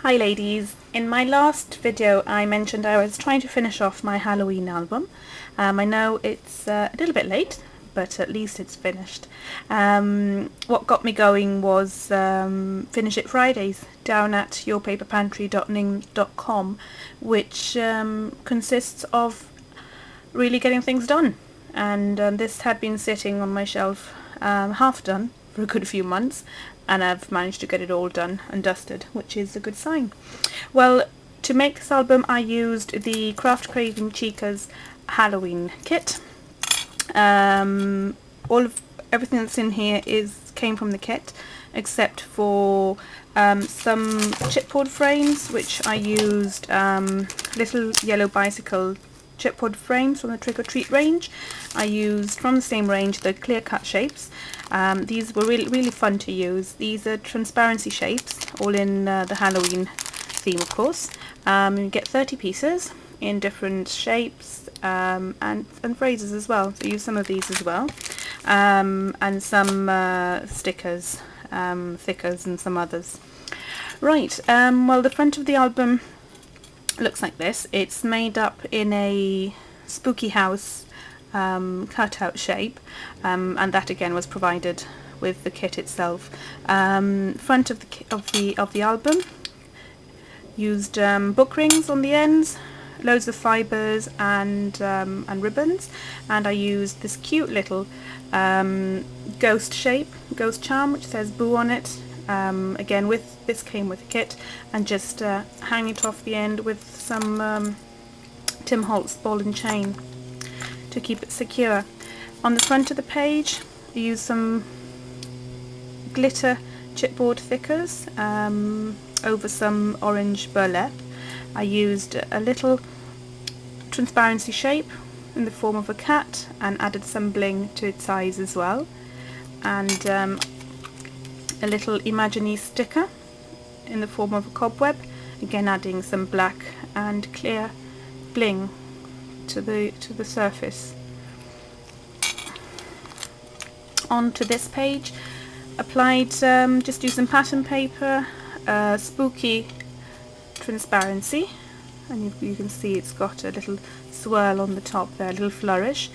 Hi ladies, in my last video I mentioned I was trying to finish off my Halloween album. I know it's a little bit late, but at least it's finished. What got me going was Finish It Fridays down at yourpaperpantry.ning.com, which consists of really getting things done. And this had been sitting on my shelf half done for a good few months, and I've managed to get it all done and dusted, which is a good sign. Well, to make this album I used the Craft Craving Chicas Halloween kit. Everything that's in here came from the kit, except for some chipboard frames, which I used little yellow bicycle chipboard frames from the Trick or Treat range. I used from the same range the clear cut shapes. These were really fun to use. These are transparency shapes, all in the Halloween theme, of course. You get 30 pieces in different shapes and phrases as well. So use some of these as well, and some stickers, thickers, and some others. Right. Well, the front of the album looks like this. It's made up in a spooky house cutout shape, and that again was provided with the kit itself. Front of the album used book rings on the ends, loads of fibres and ribbons, and I used this cute little ghost charm which says Boo on it. Again, this came with a kit, and just hang it off the end with some Tim Holtz ball and chain to keep it secure. On the front of the page I used some glitter chipboard thickers over some orange burlap. I used a little transparency shape in the form of a cat and added some bling to its eyes as well, and a little Imaginary sticker in the form of a cobweb, again adding some black and clear bling to the surface. Onto this page, applied just using pattern paper, spooky transparency, and you can see it's got a little swirl on the top there, a little flourish.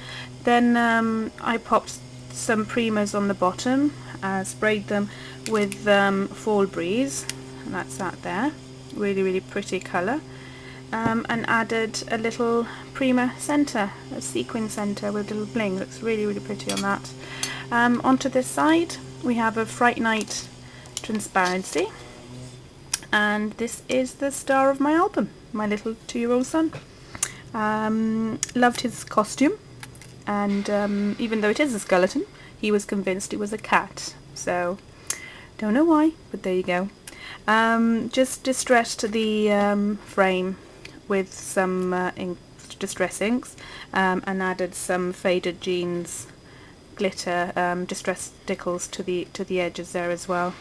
Then I popped some primers on the bottom, sprayed them with Fall Breeze, and that's that there, really pretty colour, and added a little primer centre, a sequin centre with a little bling. Looks really pretty on that. Onto this side we have a Fright Night transparency, and this is the star of my album, my little 2-year-old son. Loved his costume, and even though it is a skeleton, he was convinced it was a cat, so don't know why, but there you go. Just distressed the frame with some distress inks, and added some faded jeans glitter distress stickles to the edges there as well.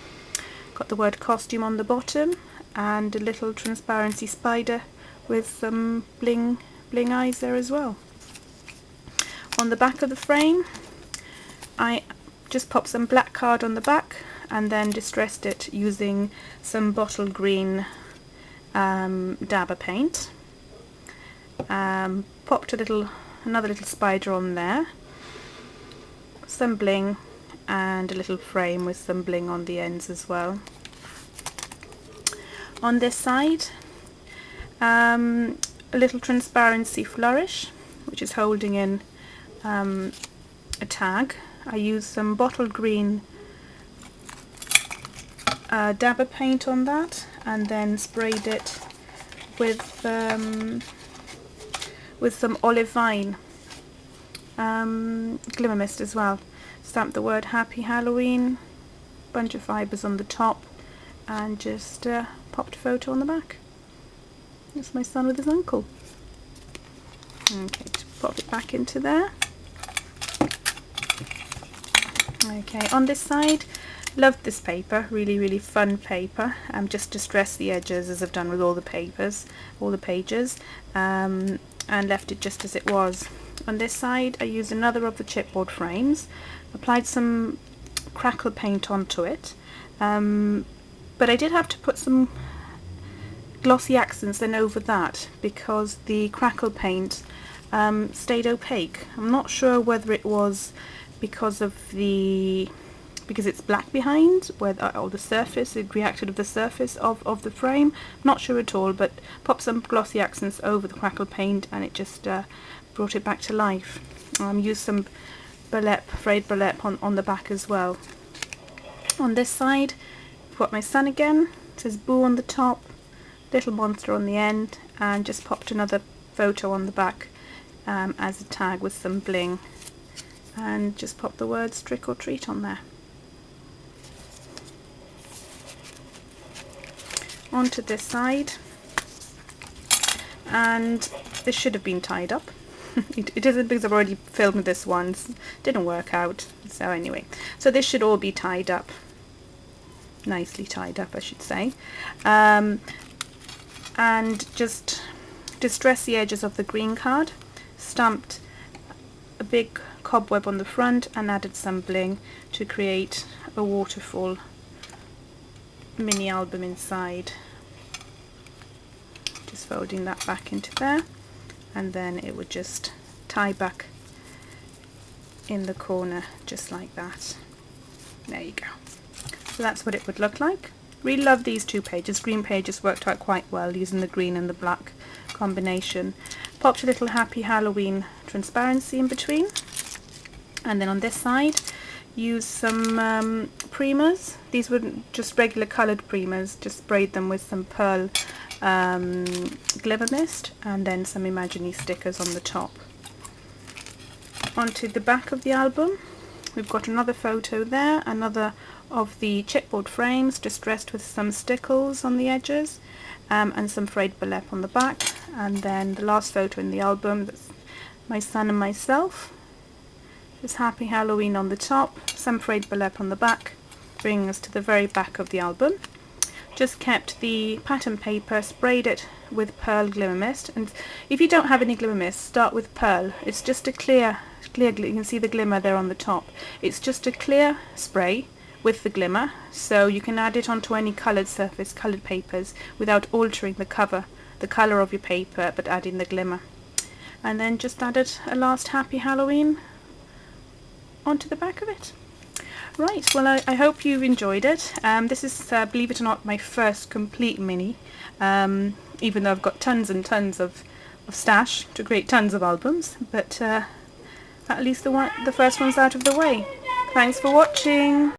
Got the word costume on the bottom, and a little transparency spider with some bling eyes there as well. On the back of the frame I just popped some black card on the back and then distressed it using some bottle green dabber paint. Popped another little spider on there, some bling, and a little frame with some bling on the ends as well. On this side, a little transparency flourish, which is holding in a tag. I used some bottle green dabber paint on that, and then sprayed it with some olive vine glimmer mist as well. Stamped the word Happy Halloween, bunch of fibres on the top, and just popped a photo on the back. That's my son with his uncle. Okay, to pop it back into there. Okay, on this side, loved this paper, really fun paper. Just distressed the edges as I've done with all the pages, and left it just as it was. On this side I used another of the chipboard frames, applied some crackle paint onto it, but I did have to put some glossy accents then over that because the crackle paint stayed opaque. I'm not sure whether it was because it's black behind, or the surface, it reacted with the surface of the frame. Not sure at all, but pop some glossy accents over the crackle paint and it just brought it back to life. Used some frayed burlap on the back as well. On this side, I've got my sun again. It says Boo on the top, little monster on the end, and just popped another photo on the back as a tag with some bling, and just pop the words trick or treat on there. Onto this side, and this should have been tied up. It isn't because I've already filmed this once. Didn't work out. So anyway, so this should all be tied up. Nicely tied up, I should say. And just distress the edges of the green card. Stamped a big cobweb on the front and added some bling to create a waterfall mini album inside. Just folding that back into there, and then it would just tie back in the corner just like that. There you go. So that's what it would look like. Really love these two pages. Green pages worked out quite well using the green and the black combination. Popped a little Happy Halloween transparency in between, and then on this side use some primers. These were just regular coloured primers, just sprayed them with some pearl glimmer mist and then some Imaginary stickers on the top. Onto the back of the album, we've got another photo there, another of the chipboard frames distressed with some stickles on the edges, and some frayed burlap on the back, and then the last photo in the album, that's my son and myself. There's Happy Halloween on the top, some frayed burlap on the back, bringing us to the very back of the album. Just kept the pattern paper, sprayed it with pearl glimmer mist, and if you don't have any glimmer mist, start with pearl. It's just a clear, you can see the glimmer there on the top. It's just a clear spray with the glimmer, so you can add it onto any coloured surface, coloured papers, without altering the colour of your paper, but adding the glimmer. And then just added a last Happy Halloween onto the back of it. Right, well I hope you've enjoyed it. This is, believe it or not, my first complete mini, even though I've got tons and tons of stash to create tons of albums, but at least the first one's out of the way. Thanks for watching!